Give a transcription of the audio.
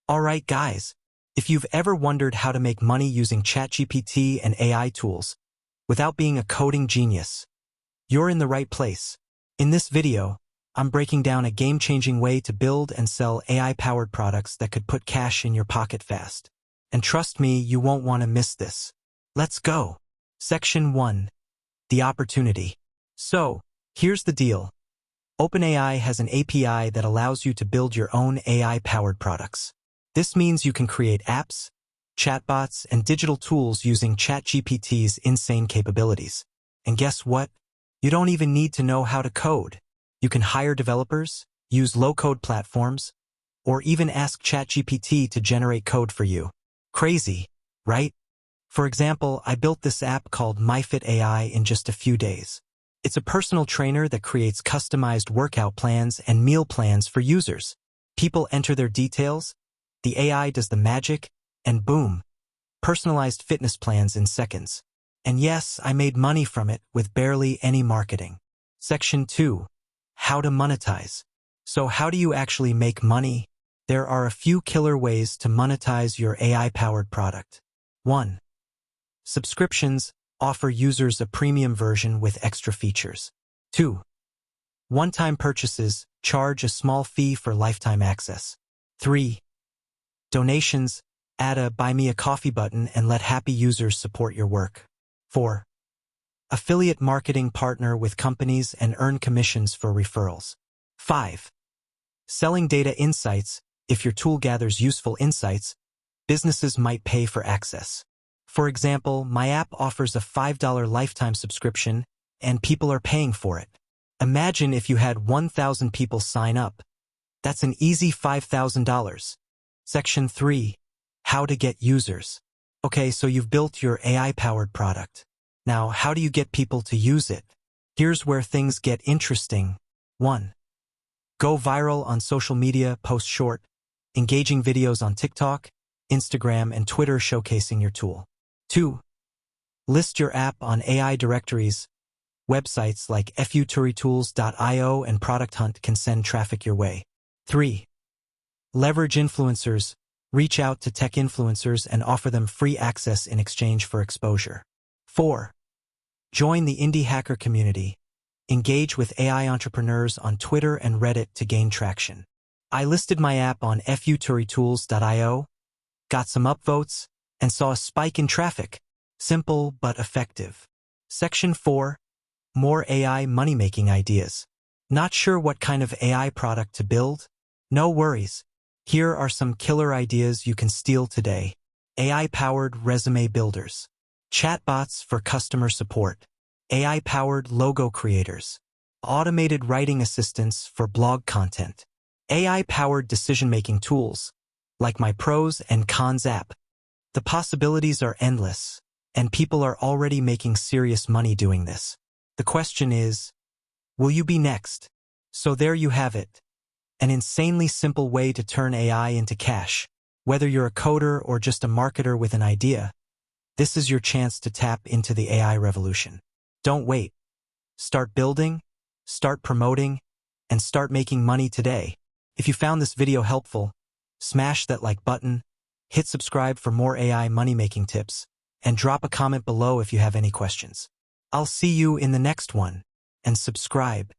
Alright guys, if you've ever wondered how to make money using ChatGPT and AI tools without being a coding genius, you're in the right place. In this video, I'm breaking down a game-changing way to build and sell AI-powered products that could put cash in your pocket fast. And trust me, you won't want to miss this. Let's go. Section 1. The opportunity. So, here's the deal. OpenAI has an API that allows you to build your own AI-powered products. This means you can create apps, chatbots, and digital tools using ChatGPT's insane capabilities. And guess what? You don't even need to know how to code. You can hire developers, use low-code platforms, or even ask ChatGPT to generate code for you. Crazy, right? For example, I built this app called MyFitAI in just a few days. It's a personal trainer that creates customized workout plans and meal plans for users. People enter their details, the AI does the magic, and boom, personalized fitness plans in seconds. And yes, I made money from it with barely any marketing. Section 2. How to monetize. So how do you actually make money? There are a few killer ways to monetize your AI-powered product. 1. Subscriptions offer users a premium version with extra features. 2. One-time purchases charge a small fee for lifetime access. 3. Donations add a Buy Me a Coffee button and let happy users support your work. 4. Affiliate marketing partner with companies and earn commissions for referrals. 5. Selling data insights. If your tool gathers useful insights, businesses might pay for access. For example, my app offers a $5 lifetime subscription, and people are paying for it. Imagine if you had 1,000 people sign up. That's an easy $5,000. Section 3. How to get users. Okay, so you've built your AI-powered product. Now, how do you get people to use it? Here's where things get interesting. 1. Go viral on social media, post short, engaging videos on TikTok, Instagram, and Twitter showcasing your tool. 2. List your app on AI directories. Websites like futuritools.io and Product Hunt can send traffic your way. 3. Leverage influencers. Reach out to tech influencers and offer them free access in exchange for exposure. 4. Join the indie hacker community. Engage with AI entrepreneurs on Twitter and Reddit to gain traction. I listed my app on futuritools.io, got some upvotes, and saw a spike in traffic. Simple but effective. Section 4. More AI money-making ideas. Not sure what kind of AI product to build? No worries. Here are some killer ideas you can steal today. AI-powered resume builders. Chatbots for customer support. AI-powered logo creators. Automated writing assistants for blog content. AI-powered decision-making tools, like my pros and cons app. The possibilities are endless, and people are already making serious money doing this. The question is, will you be next? So there you have it. An insanely simple way to turn AI into cash. Whether you're a coder or just a marketer with an idea, this is your chance to tap into the AI revolution. Don't wait. Start building, start promoting, and start making money today. If you found this video helpful, smash that like button, hit subscribe for more AI money-making tips, and drop a comment below if you have any questions. I'll see you in the next one, and subscribe.